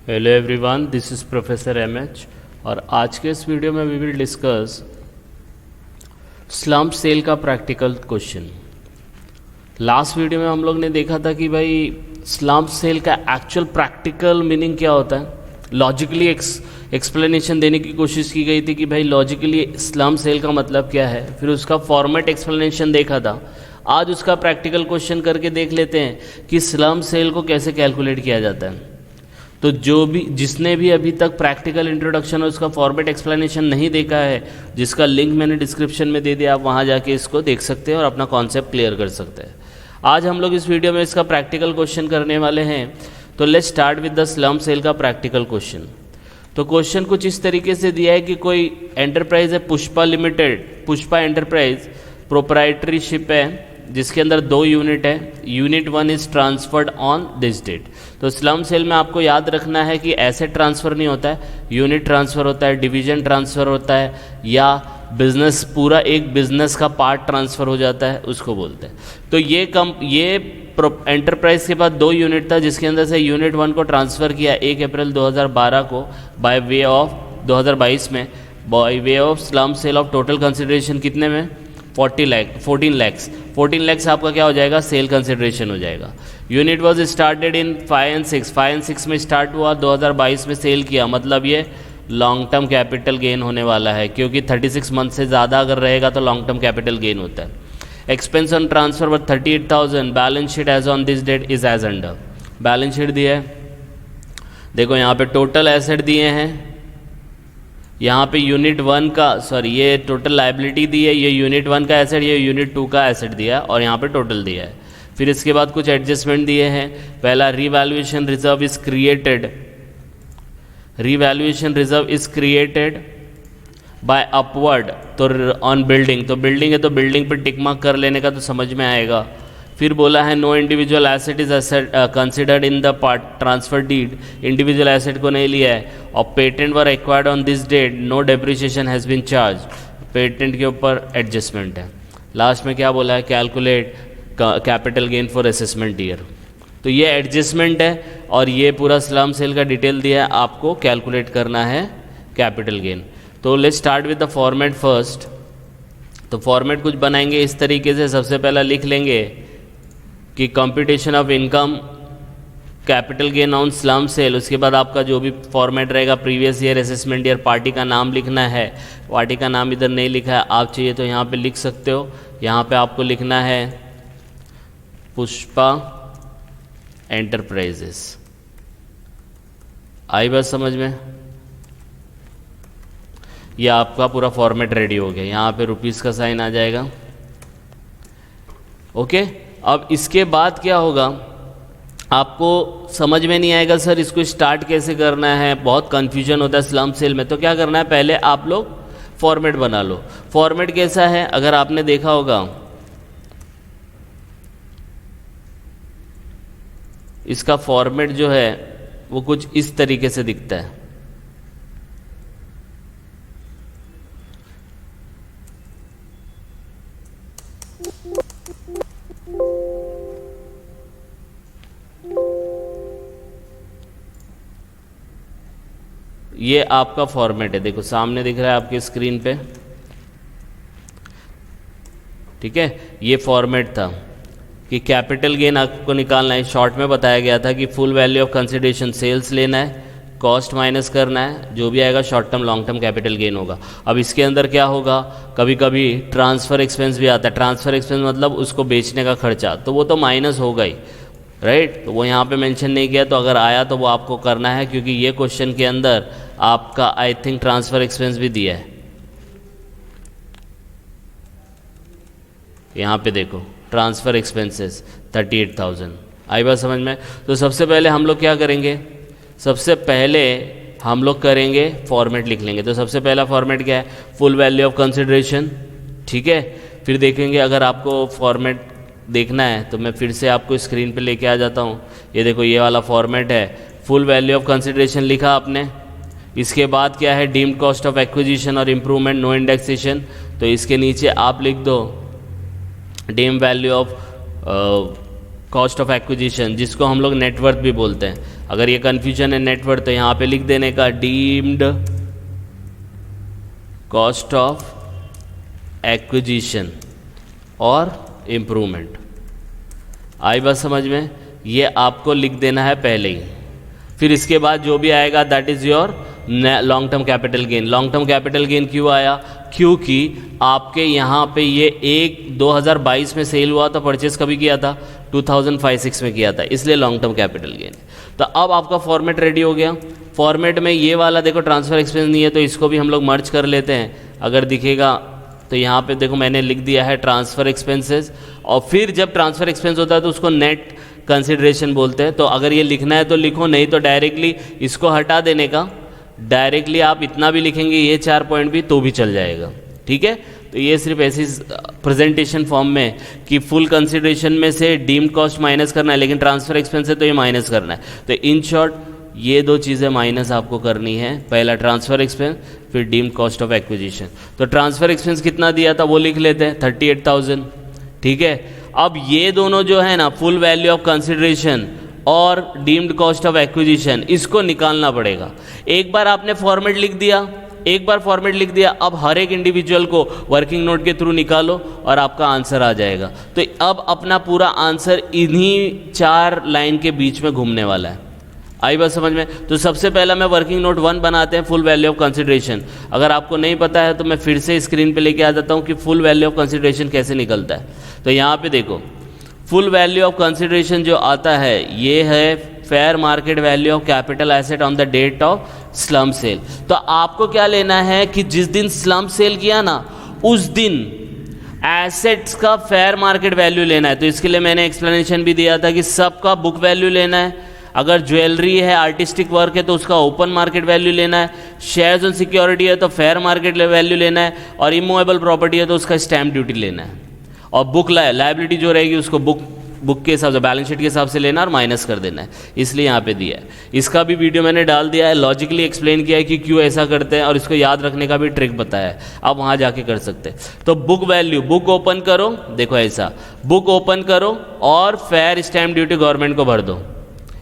Hello everyone, this is professor MH और आज के इस वीडियो में we will discuss slump sale का प्रैक्टिकल क्वेश्चन। लास्ट वीडियो में हम लोग ने देखा था कि भाई स्लम्प सेल का एक्चुअल प्रैक्टिकल मीनिंग क्या होता है। लॉजिकली एक्सप्लेनेशन देने की कोशिश की गई थी कि भाई लॉजिकली स्लम्प सेल का मतलब क्या है, फिर उसका फॉर्मेट एक्सप्लेनेशन देखा था। आज उसका प्रैक्टिकल क्वेश्चन करके देख लेते हैं कि स्लम्प सेल को कैसे कैलकुलेट किया जाता है। तो जिसने भी अभी तक प्रैक्टिकल इंट्रोडक्शन और उसका फॉर्मेट एक्सप्लेनेशन नहीं देखा है, जिसका लिंक मैंने डिस्क्रिप्शन में दे दिया, आप वहाँ जाके इसको देख सकते हैं और अपना कॉन्सेप्ट क्लियर कर सकते हैं। आज हम लोग इस वीडियो में इसका प्रैक्टिकल क्वेश्चन करने वाले हैं। तो let's start with the slump sale का प्रैक्टिकल क्वेश्चन। तो क्वेश्चन कुछ इस तरीके से दिया है कि कोई एंटरप्राइज है Pushpa limited, Pushpa enterprise proprietorship है जिसके अंदर 2 यूनिट है। Unit 1 is transferred on this date. तो स्लम्प सेल में आपको याद रखना है कि एसेट ट्रांसफ़र नहीं होता है, यूनिट ट्रांसफ़र होता है, डिवीजन ट्रांसफ़र होता है, या बिजनेस पूरा एक बिजनेस का पार्ट ट्रांसफ़र हो जाता है, उसको बोलते हैं। तो ये एंटरप्राइज के पास 2 यूनिट था जिसके अंदर से यूनिट 1 को ट्रांसफ़र किया 1 अप्रैल 2012 को बाय वे ऑफ 2022 में by way of slump sale of total consideration कितने में 14 लैक्स आपका क्या हो जाएगा, सेल कंसिडरेशन हो जाएगा। Unit was started in 5 and 6 में स्टार्ट हुआ, 2022 में सेल किया, मतलब ये लॉन्ग टर्म कैपिटल गेन होने वाला है क्योंकि 36 मंथ से ज़्यादा अगर रहेगा तो लॉन्ग टर्म कैपिटल गेन होता है। Expense on transfer were 38,000। Balance sheet as on this date is as under. Balance sheet दिया है, देखो यहाँ पे टोटल एसेट दिए हैं, यहाँ पे यूनिट 1 का ये टोटल लाइबिलिटी दी है, ये यूनिट 1 का एसेट, ये यूनिट 2 का एसेट दिया है और यहाँ पे टोटल दिया है। फिर इसके बाद कुछ एडजस्टमेंट दिए हैं। पहला revaluation reserve is created, revaluation reserve is created by upward तो ऑन बिल्डिंग, तो बिल्डिंग है तो बिल्डिंग पर टिक मार्क कर लेने का तो समझ में आएगा। फिर बोला है no individual asset is considered in the part transfer deed, individual asset को नहीं लिया है। और patent were acquired on this date, no depreciation has been charge, patent के ऊपर एडजस्टमेंट है। लास्ट में क्या बोला है, calculate capital gain for assessment year. तो ये एडजस्टमेंट है और ये पूरा स्लम्प सेल का डिटेल दिया है, आपको कैलकुलेट करना है कैपिटल गेन। तो let's start with the format first. तो फॉर्मेट कुछ बनाएंगे इस तरीके से, सबसे पहला लिख लेंगे कि computation of income capital gain on slump sale. उसके बाद आपका जो भी फॉर्मेट रहेगा, previous year, assessment year, party का नाम लिखना है। पार्टी का नाम इधर नहीं लिखा है, आप चाहिए तो यहाँ पे लिख सकते हो। यहाँ पे आपको लिखना है पुष्पा एंटरप्राइजेस। आई बात समझ में? यह आपका पूरा फॉर्मेट रेडी हो गया। यहाँ पे रुपीस का साइन आ जाएगा। ओके, अब इसके बाद क्या होगा, आपको समझ में नहीं आएगा सर इसको स्टार्ट कैसे करना है, बहुत कंफ्यूजन होता है स्लम्प सेल में। तो क्या करना है, पहले आप लोग फॉर्मेट बना लो। फॉर्मेट कैसा है, अगर आपने देखा होगा, इसका फॉर्मेट जो है वो कुछ इस तरीके से दिखता है। ये आपका फॉर्मेट है, देखो सामने दिख रहा है आपकी स्क्रीन पे, ठीक है। ये फॉर्मेट था कि कैपिटल गेन आपको निकालना है। शॉर्ट में बताया गया था कि full value of consideration sales लेना है, कॉस्ट माइनस करना है, जो भी आएगा short term long term capital gain होगा। अब इसके अंदर क्या होगा, कभी कभी ट्रांसफ़र एक्सपेंस भी आता है। ट्रांसफ़र एक्सपेंस मतलब उसको बेचने का खर्चा, तो वो तो माइनस होगा ही, राइट। तो वो यहाँ पे मेंशन नहीं किया, तो अगर आया तो वो आपको करना है क्योंकि ये क्वेश्चन के अंदर आपका आई थिंक ट्रांसफ़र एक्सपेंस भी दिया है। यहाँ पे देखो ट्रांसफ़र एक्सपेंसेस 38,000। आई बात समझ में? तो सबसे पहले हम लोग क्या करेंगे, सबसे पहले हम लोग करेंगे फॉर्मेट लिख लेंगे। तो सबसे पहला फॉर्मेट क्या है, फुल वैल्यू ऑफ कंसिडरेशन, ठीक है। फिर देखेंगे, अगर आपको फॉर्मेट देखना है तो मैं फिर से आपको स्क्रीन पे लेके आ जाता हूँ। ये देखो ये वाला फॉर्मेट है, फुल वैल्यू ऑफ कंसिडरेशन लिखा आपने। इसके बाद क्या है, डीम्ड कॉस्ट ऑफ एक्विजिशन और इम्प्रूवमेंट, नो इंडेक्सेशन। तो इसके नीचे आप लिख दो deemed value of cost of acquisition, जिसको हम लोग नेटवर्थ भी बोलते हैं। अगर ये कन्फ्यूजन है नेटवर्थ तो यहाँ पे लिख देने का डीम्ड कॉस्ट ऑफ एक्विजिशन और इम्प्रूवमेंट। आई बात समझ में? ये आपको लिख देना है पहले ही, फिर इसके बाद जो भी आएगा that is your long term capital gain. Long term capital gain क्यों आया? क्योंकि आपके यहाँ पे ये 2022 में सेल हुआ था, परचेस कभी किया था 2005-6 में किया था, इसलिए लॉन्ग टर्म कैपिटल गेन। तो अब आपका फॉर्मेट रेडी हो गया। फॉर्मेट में ये वाला देखो ट्रांसफ़र एक्सपेंस नहीं है तो इसको भी हम लोग मर्ज कर लेते हैं। अगर दिखेगा तो यहाँ पे देखो मैंने लिख दिया है ट्रांसफ़र एक्सपेंसेस, और फिर जब ट्रांसफ़र एक्सपेंस होता है तो उसको नेट कंसिडरेशन बोलते हैं। तो अगर ये लिखना है तो लिखो, नहीं तो डायरेक्टली इसको हटा देने का, डायरेक्टली आप इतना भी लिखेंगे ये 4 पॉइंट भी तो भी चल जाएगा। ठीक है, तो ये सिर्फ ऐसी प्रेजेंटेशन फॉर्म में कि फुल कंसिडरेशन में से डीम्ड कॉस्ट माइनस करना है, लेकिन ट्रांसफ़र एक्सपेंस है तो ये माइनस करना है। तो इन शॉर्ट ये 2 चीज़ें माइनस आपको करनी है, पहला ट्रांसफ़र एक्सपेंस, फिर डीम्ड कॉस्ट ऑफ एक्विजिशन। तो ट्रांसफ़र एक्सपेंस कितना दिया था वो लिख लेते हैं, 38,000। ठीक है, अब ये दोनों जो है ना, फुल वैल्यू ऑफ कंसिडरेशन और डीम्ड कॉस्ट ऑफ एक्विजिशन, इसको निकालना पड़ेगा। एक बार आपने फॉर्मेट लिख दिया, अब हर एक इंडिविजुअल को वर्किंग नोट के थ्रू निकालो और आपका आंसर आ जाएगा। तो अब अपना पूरा आंसर इन्हीं 4 लाइन के बीच में घूमने वाला है। आई बात समझ में? तो सबसे पहला मैं वर्किंग नोट 1 बनाते हैं, फुल वैल्यू ऑफ कंसिडरेशन। अगर आपको नहीं पता है तो मैं फिर से स्क्रीन पे लेके आ जाता हूँ कि फुल वैल्यू ऑफ कंसिडरेशन कैसे निकलता है। तो यहाँ पे देखो, फुल वैल्यू ऑफ कंसिडरेशन जो आता है ये है fair market value of capital asset on the date of slump sale. तो आपको क्या लेना है कि जिस दिन स्लम सेल किया ना, उस दिन एसेट्स का फेयर मार्केट वैल्यू लेना है। तो इसके लिए मैंने एक्सप्लेनेशन भी दिया था कि सबका बुक वैल्यू लेना है, अगर ज्वेलरी है, आर्टिस्टिक वर्क है तो उसका ओपन मार्केट वैल्यू लेना है, शेयर्स ऑन सिक्योरिटी है तो फेयर मार्केट वैल्यू लेना है, और इमूवेबल प्रॉपर्टी है तो उसका स्टैम्प ड्यूटी लेना है, और बुक लायबिलिटी जो रहेगी उसको बुक के हिसाब से, बैलेंस शीट के हिसाब से लेना और माइनस कर देना है। इसलिए यहाँ पे दिया है। इसका भी वीडियो मैंने डाल दिया है, लॉजिकली एक्सप्लेन किया है कि क्यों ऐसा करते हैं, और इसको याद रखने का भी ट्रिक बताया है, आप वहाँ जाके कर सकते हैं। तो बुक वैल्यू, बुक ओपन करो, देखो ऐसा बुक ओपन करो और फेयर स्टैम्प ड्यूटी गवर्नमेंट को भर दो,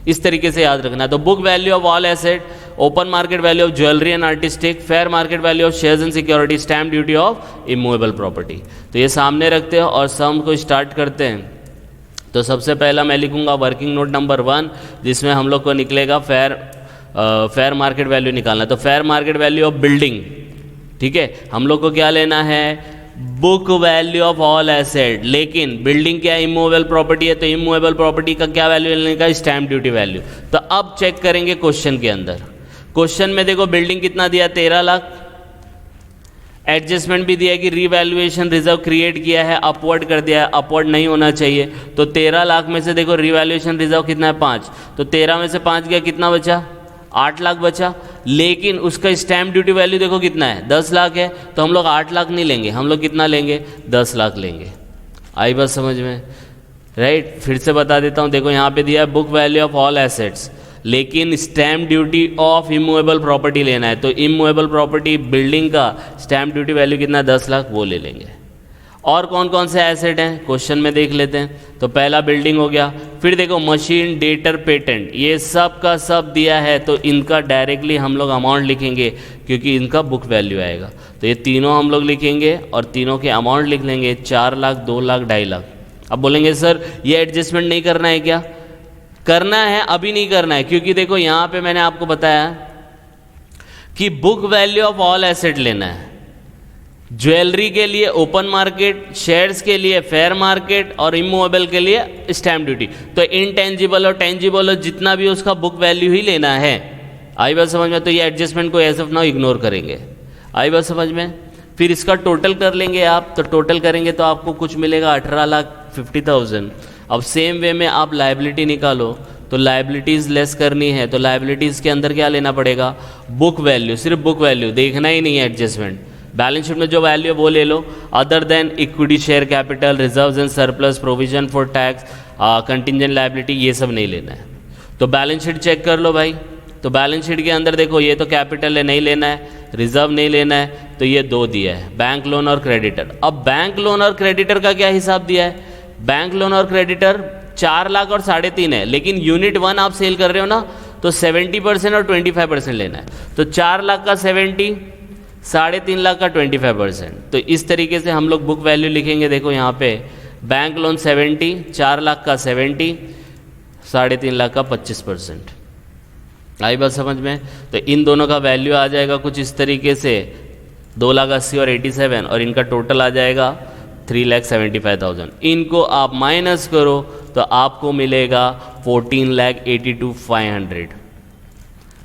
इस तरीके से याद रखना है। तो book value of all asset, open market value of jewellery and artistic, fair market value of shares and security, stamp duty of immovable property. तो ये सामने रखते हैं और सम को स्टार्ट करते हैं। तो सबसे पहला मैं लिखूंगा वर्किंग नोट नंबर 1, जिसमें हम लोग को निकलेगा फेयर मार्केट वैल्यू निकालना। तो fair market value of building, ठीक है, हम लोग को क्या लेना है, book value of all asset, लेकिन बिल्डिंग क्या इमूवेबल प्रॉपर्टी है तो इमूवेबल प्रॉपर्टी का क्या वैल्यू लेने का, स्टैम्प ड्यूटी वैल्यू। तो अब चेक करेंगे क्वेश्चन के अंदर। क्वेश्चन में देखो बिल्डिंग कितना दिया, 13 लाख। एडजस्टमेंट भी दिया है कि रीवैल्यूएशन रिजर्व क्रिएट किया है, अपवर्ड कर दिया है, अपवर्ड नहीं होना चाहिए। तो 13 लाख में से देखो रीवैल्यूएशन रिजर्व कितना है, 5। तो 13 में से 5 गया, कितना बचा, 8 लाख बचा। लेकिन उसका स्टैम्प ड्यूटी वैल्यू देखो कितना है, 10 लाख है। तो हम लोग 8 लाख नहीं लेंगे, हम लोग कितना लेंगे, 10 लाख लेंगे। आई बात समझ में? राइट, फिर से बता देता हूँ, देखो यहाँ पे दिया है book value of all assets, लेकिन stamp duty of immovable property लेना है। तो इमूवेबल प्रॉपर्टी बिल्डिंग का स्टैम्प ड्यूटी वैल्यू कितना, 10 लाख, वो ले लेंगे। और कौन कौन से एसेट हैं क्वेश्चन में देख लेते हैं। तो पहला बिल्डिंग हो गया, फिर देखो मशीन, डेटर, पेटेंट, ये सब का सब दिया है। तो इनका डायरेक्टली हम लोग अमाउंट लिखेंगे क्योंकि इनका बुक वैल्यू आएगा। तो ये तीनों हम लोग लिखेंगे और तीनों के अमाउंट लिख लेंगे, 4 लाख, 2 लाख, 2.5 लाख। अब बोलेंगे सर ये एडजस्टमेंट नहीं करना है क्या? करना है, अभी नहीं करना है, क्योंकि देखो यहाँ पे मैंने आपको बताया कि book value of all asset लेना है। ज्वेलरी के लिए ओपन मार्केट, शेयर्स के लिए फेयर मार्केट और इमूवेबल के लिए स्टैम्प ड्यूटी। तो इनटेंजिबल और टेंजिबल जितना भी उसका बुक वैल्यू ही लेना है। आई बात समझ में? तो ये एडजस्टमेंट को एज ऑफ नाउ इग्नोर करेंगे। आई बात समझ में? फिर इसका टोटल कर लेंगे आप। तो टोटल करेंगे तो आपको कुछ मिलेगा 18,50,000। अब सेम वे में आप लायबिलिटी निकालो, तो लायबिलिटीज़ लेस करनी है। तो लायबिलिटीज़ के अंदर क्या लेना पड़ेगा, बुक वैल्यू, सिर्फ बुक वैल्यू, देखना ही नहीं है एडजस्टमेंट। बैलेंस शीट में जो वैल्यू है वो ले लो, other than equity, share capital, reserves and surplus, provision for tax, contingent liability, ये सब नहीं लेना है। तो बैलेंस शीट चेक कर लो भाई। तो बैलेंस शीट के अंदर देखो ये तो कैपिटल है, नहीं लेना है, रिजर्व नहीं लेना है, तो ये 2 दिया है, बैंक लोन और क्रेडिटर। अब बैंक लोन और क्रेडिटर का क्या हिसाब दिया है, बैंक लोन और क्रेडिटर 4 लाख और 3.5 है, लेकिन यूनिट 1 आप सेल कर रहे हो ना, तो तो 70% और 25% लेना है। तो 4 लाख का 70, 3.5 लाख का 25%। तो इस तरीके से हम लोग बुक वैल्यू लिखेंगे। देखो यहाँ पे बैंक लोन 70, 4 लाख का 70, 3.5 लाख का 25%। आई बात समझ में? तो इन दोनों का वैल्यू आ जाएगा कुछ इस तरीके से 2,80,000 और 87, और इनका टोटल आ जाएगा 3,75,000। इनको आप माइनस करो तो आपको मिलेगा 14,82,500।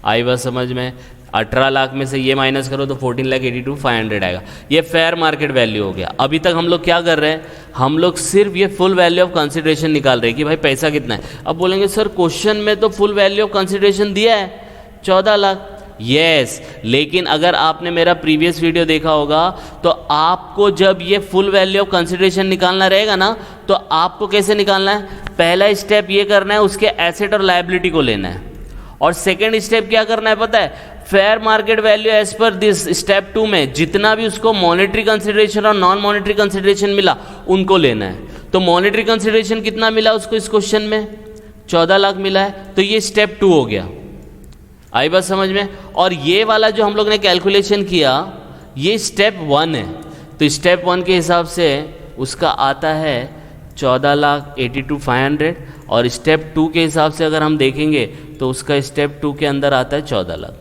आई बात समझ में? 18 लाख में से ये माइनस करो तो 14,82,500 आएगा। ये फेयर मार्केट वैल्यू हो गया। अभी तक हम लोग क्या कर रहे हैं, हम लोग सिर्फ ये फुल वैल्यू ऑफ कंसिडरेशन निकाल रहे हैं कि भाई पैसा कितना है। अब बोलेंगे सर क्वेश्चन में तो फुल वैल्यू ऑफ कंसिडरेशन दिया है 14 लाख। यस, लेकिन अगर आपने मेरा प्रीवियस वीडियो देखा होगा तो आपको जब ये फुल वैल्यू ऑफ कंसिडरेशन निकालना रहेगा ना, तो आपको कैसे निकालना है, पहला स्टेप ये करना है, उसके एसेट और लायबिलिटी को लेना है, और सेकेंड स्टेप क्या करना है पता है, fair market value as per this step 2 में जितना भी उसको मॉनेटरी कंसिडरेशन और नॉन मॉनेटरी कंसिडरेशन मिला उनको लेना है। तो मॉनेटरी कंसिडरेशन कितना मिला उसको इस क्वेश्चन में, 14 लाख मिला है, तो ये स्टेप 2 हो गया। आई बात समझ में? और ये वाला जो हम लोग ने कैलकुलेशन किया ये स्टेप 1 है। तो स्टेप 1 के हिसाब से उसका आता है 14,82,500, और स्टेप 2 के हिसाब से अगर हम देखेंगे तो उसका स्टेप 2 के अंदर आता है 14 लाख।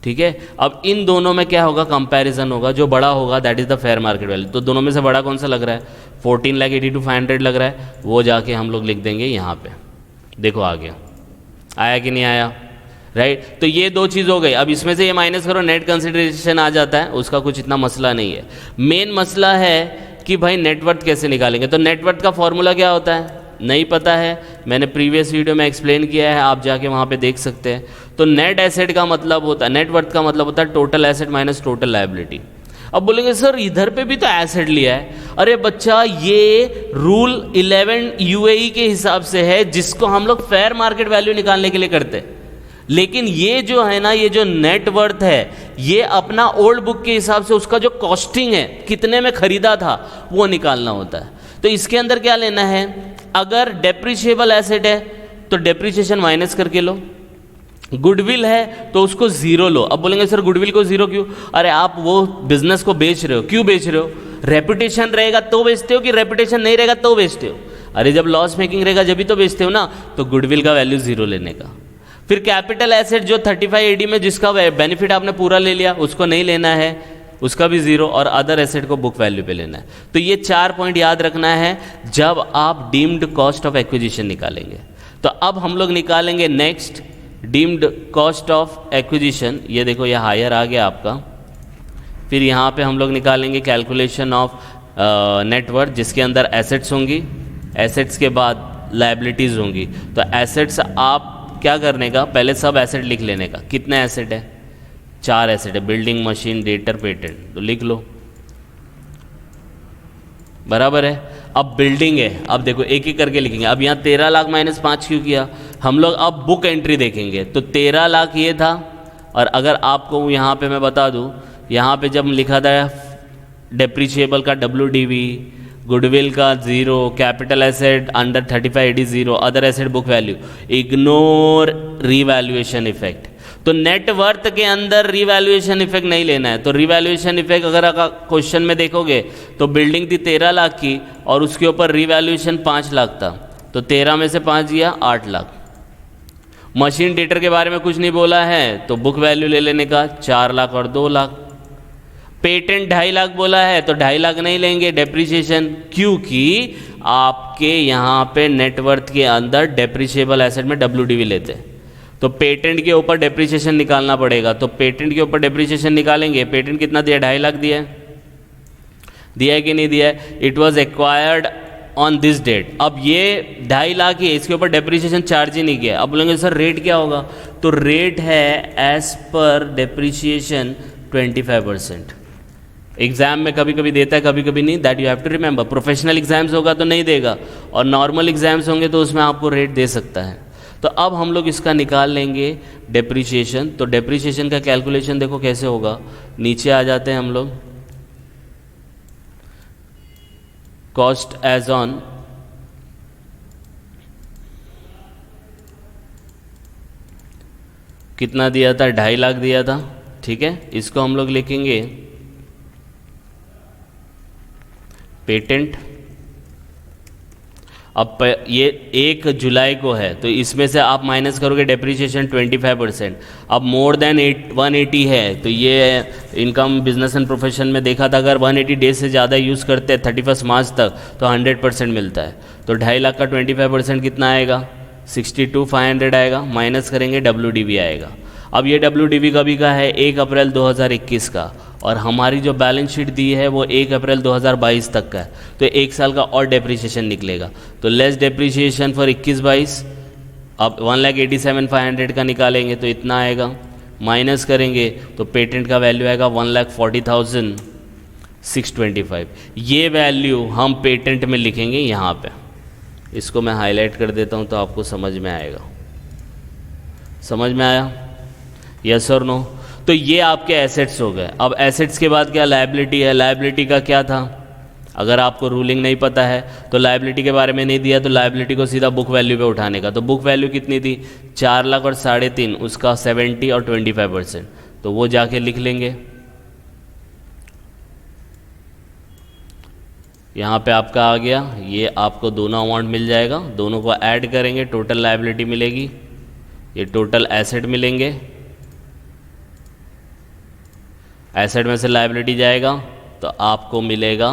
ठीक है, अब इन दोनों में क्या होगा, कंपैरिजन होगा, जो बड़ा होगा that is the fair market value. तो दोनों में से बड़ा कौन सा लग रहा है, 14,82,500 लग रहा है, वो जाके हम लोग लिख देंगे यहाँ पे। देखो आ गया, आया कि नहीं आया, राइट। तो ये दो चीज़ हो गई। अब इसमें से ये माइनस करो, नेट कंसिडरेशन आ जाता है, उसका कुछ इतना मसला नहीं है। मेन मसला है कि भाई नेटवर्थ कैसे निकालेंगे। तो नेटवर्थ का फॉर्मूला क्या होता है, नहीं पता है, मैंने प्रीवियस वीडियो में एक्सप्लेन किया है, आप जाके वहाँ पे देख सकते हैं। तो नेट एसेट का मतलब होता है, नेटवर्थ का मतलब होता है total asset minus total liability. अब बोलेंगे सर इधर पे भी तो एसेट लिया है। अरे बच्चा, ये रूल 11 यूएई के हिसाब से है, जिसको हम लोग फेयर मार्केट वैल्यू निकालने के लिए करते हैं। लेकिन ये जो है ना, ये जो नेटवर्थ है, ये अपना ओल्ड बुक के हिसाब से उसका जो कॉस्टिंग है, कितने में खरीदा था, वो निकालना होता है। तो इसके अंदर क्या लेना है, अगर डेप्रिशिएबल एसेट है तो डेप्रिसिएशन माइनस करके लो, गुडविल है तो उसको जीरो लो। अब बोलेंगे सर गुडविल को जीरो क्यों, अरे आप वो बिजनेस को बेच रहे हो, क्यों बेच रहे हो, रेपुटेशन रहेगा तो बेचते हो कि रेपुटेशन नहीं रहेगा तो बेचते हो। अरे जब लॉस मेकिंग रहेगा जब भी तो बेचते हो ना, तो गुडविल का वैल्यू जीरो लेने का। फिर कैपिटल एसेट जो 35 एडी में जिसका बेनिफिट आपने पूरा ले लिया, उसको नहीं लेना है, उसका भी जीरो, और अदर एसेट को बुक वैल्यू पे लेना है। तो ये 4 पॉइंट याद रखना है जब आप डीम्ड कॉस्ट ऑफ एक्विजिशन निकालेंगे। तो अब हम लोग निकालेंगे next deemed cost of acquisition. ये देखो ये हायर आ गया आपका। फिर यहाँ पे हम लोग निकालेंगे कैलकुलेशन ऑफ नेटवर्थ, जिसके अंदर एसेट्स होंगी, एसेट्स के बाद लायबिलिटीज़ होंगी। तो एसेट्स आप क्या करने का, पहले सब एसेट लिख लेने का। कितने एसेट है, 4 एसेट है, बिल्डिंग, मशीन, डेटर, पेटेंट, तो लिख लो, बराबर है। अब बिल्डिंग है, अब देखो एक एक करके लिखेंगे। अब यहाँ 13 लाख माइनस 5 क्यों किया, हम लोग अब बुक एंट्री देखेंगे। तो 13 लाख ये था, और अगर आपको यहाँ पे मैं बता दूँ, यहाँ पे जब लिखा था डेप्रिशिएबल का WDV, गुडविल का zero, capital asset under 35 AD zero, other asset book value, ignore revaluation effect. तो नेटवर्थ के अंदर रीवैल्यूएशन इफेक्ट नहीं लेना है। तो रीवैल्यूएशन इफेक्ट अगर क्वेश्चन में देखोगे तो बिल्डिंग थी 13 लाख की और उसके ऊपर रीवैल्यूएशन 5 लाख था, तो 13 में से 5 दिया 8 लाख। मशीन डेटर के बारे में कुछ नहीं बोला है, तो बुक वैल्यू ले लेने का 4 लाख और 2 लाख। पेटेंट 2.5 लाख बोला है तो 2.5 लाख नहीं लेंगे डेप्रिसिएशन, क्योंकि आपके यहाँ पे नेटवर्थ के अंदर डेप्रिशिएबल एसेट में WDV लेते हैं। तो पेटेंट के ऊपर डेप्रिसिएशन निकालना पड़ेगा। तो पेटेंट के ऊपर डेप्रिसिएशन निकालेंगे। पेटेंट कितना दिया, 2.5 लाख दिया है कि नहीं दिया है, it was acquired on this date. अब ये 2.5 लाख ही है, इसके ऊपर डेप्रिसिएशन चार्ज ही नहीं किया। अब बोलेंगे सर रेट क्या होगा, तो रेट है एज पर डेप्रिसिएशन 25%। एग्जाम में कभी कभी देता है कभी कभी नहीं, that you have to remember. Professional exams होगा तो नहीं देगा, और नॉर्मल एग्जाम्स होंगे तो उसमें आपको रेट दे सकता है। तो अब हम लोग इसका निकाल लेंगे डेप्रिसिएशन। तो डेप्रिसिएशन का कैलकुलेशन देखो कैसे होगा, नीचे आ जाते हैं हम लोग, कॉस्ट एज ऑन कितना दिया था, 2.5 लाख दिया था, ठीक है। इसको हम लोग लिखेंगे पेटेंट। अब ये 1 जुलाई को है तो इसमें से आप माइनस करोगे डेप्रिसिएशन 25%। अब मोर देन 180 है तो ये इनकम बिजनेस एंड प्रोफेशन में देखा था, अगर 180 डेज से ज़्यादा यूज़ करते हैं 31 मार्च तक तो 100% मिलता है। तो 2.5 लाख का 25% कितना आएगा, 62,500 आएगा। माइनस करेंगे WDV आएगा। अब ये WDV कभी का है, 1 अप्रैल 2021 का, और हमारी जो बैलेंस शीट दी है वो 1 अप्रैल 2022 तक का है, तो 1 साल का और डेप्रिसिएशन निकलेगा। तो लेस डेप्रिसिएशन फॉर 21-22, अब 1,87,500 का निकालेंगे तो इतना आएगा। माइनस करेंगे तो पेटेंट का वैल्यू आएगा 1,40,625। ये वैल्यू हम पेटेंट में लिखेंगे यहाँ पे। इसको मैं हाईलाइट कर देता हूँ तो आपको समझ में आएगा। समझ में आया, यस और नो? तो ये आपके एसेट्स हो गए। अब एसेट्स के बाद क्या लायबिलिटी है। लायबिलिटी का क्या था, अगर आपको रूलिंग नहीं पता है तो लायबिलिटी के बारे में नहीं दिया तो लायबिलिटी को सीधा बुक वैल्यू पे उठाने का। तो बुक वैल्यू कितनी थी, 4 लाख और 3.5, उसका 70 और 25%, तो वो जाके लिख लेंगे। यहाँ पे आपका आ गया, ये आपको दोनों अमाउंट मिल जाएगा, दोनों को ऐड करेंगे टोटल लायबिलिटी मिलेगी, ये टोटल एसेट मिलेंगे। एसेट में से लायबिलिटी जाएगा तो आपको मिलेगा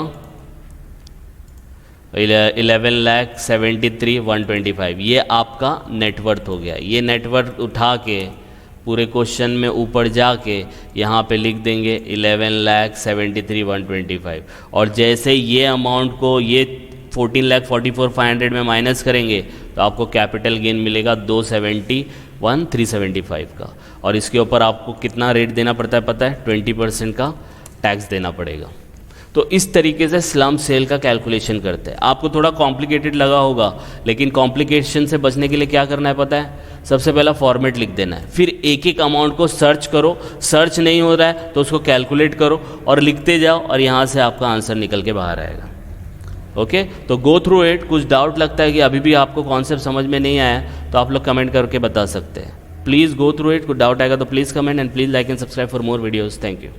11,73,125। ये आपका नेटवर्थ हो गया। ये नेटवर्थ उठा के पूरे क्वेश्चन में ऊपर जाके यहाँ पे लिख देंगे 11,73,125, और जैसे ये अमाउंट को ये 14,44,500 में माइनस करेंगे तो आपको कैपिटल गेन मिलेगा 271,375 का। और इसके ऊपर आपको कितना रेट देना पड़ता है पता है, 20% का टैक्स देना पड़ेगा। तो इस तरीके से स्लम सेल का कैलकुलेशन करते हैं। आपको थोड़ा कॉम्प्लिकेटेड लगा होगा, लेकिन कॉम्प्लिकेशन से बचने के लिए क्या करना है पता है, सबसे पहला फॉर्मेट लिख देना है, फिर एक एक अमाउंट को सर्च करो, सर्च नहीं हो रहा है तो उसको कैलकुलेट करो और लिखते जाओ, और यहाँ से आपका आंसर निकल के बाहर आएगा। ओके, तो गो थ्रू इट। कुछ डाउट लगता है कि अभी भी आपको कॉन्सेप्ट समझ में नहीं आया तो आप लोग कमेंट करके बता सकते हैं। Please go through it. कुछ डाउट आएगा तो please comment, and please like and subscribe for more videos. Thank you.